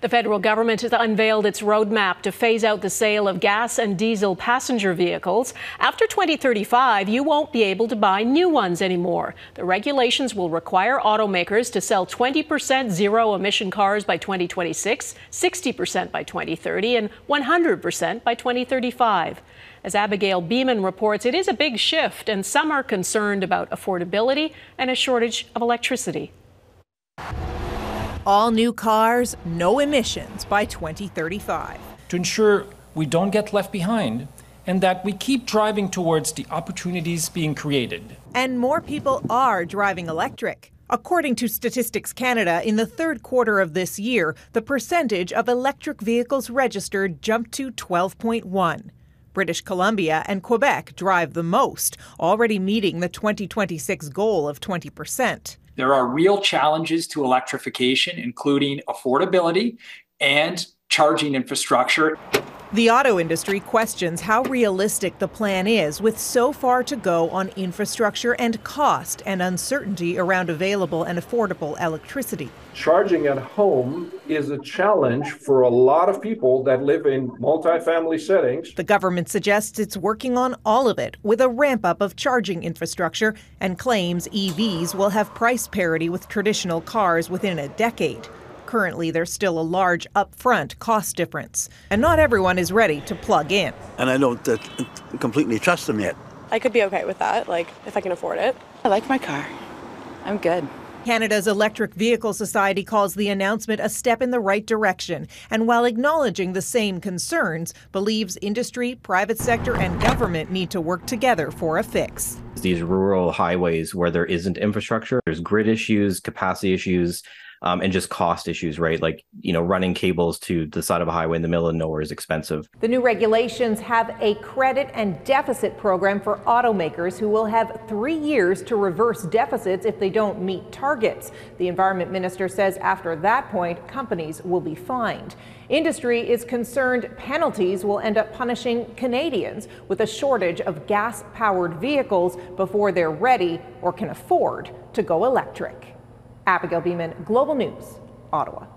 The federal government has unveiled its roadmap to phase out the sale of gas and diesel passenger vehicles. After 2035, you won't be able to buy new ones anymore. The regulations will require automakers to sell 20% zero-emission cars by 2026, 60% by 2030, and 100% by 2035. As Abigail Bimman reports, it is a big shift, and some are concerned about affordability and a shortage of electricity. All new cars, no emissions by 2035. To ensure we don't get left behind and that we keep driving towards the opportunities being created. And more people are driving electric. According to Statistics Canada, in the third quarter of this year, the percentage of electric vehicles registered jumped to 12.1. British Columbia and Quebec drive the most, already meeting the 2026 goal of 20%. There are real challenges to electrification, including affordability and charging infrastructure. The auto industry questions how realistic the plan is, with so far to go on infrastructure and cost and uncertainty around available and affordable electricity. Charging at home is a challenge for a lot of people that live in multifamily settings. The government suggests it's working on all of it with a ramp up of charging infrastructure and claims EVs will have price parity with traditional cars within a decade. Currently, there's still a large upfront cost difference, and not everyone is ready to plug in. And I don't completely trust them yet. I could be okay with that, if I can afford it. I like my car. I'm good. Canada's Electric Vehicle Society calls the announcement a step in the right direction, and while acknowledging the same concerns, believes industry, private sector, and government need to work together for a fix. These rural highways where there isn't infrastructure, there's grid issues, capacity issues, and just cost issues, right? Running cables to the side of a highway in the middle of nowhere is expensive. The new regulations have a credit and deficit program for automakers who will have 3 years to reverse deficits if they don't meet targets. The environment minister says after that point, companies will be fined. Industry is concerned penalties will end up punishing Canadians with a shortage of gas-powered vehicles before they're ready or can afford to go electric. Abigail Bimman, Global News, Ottawa.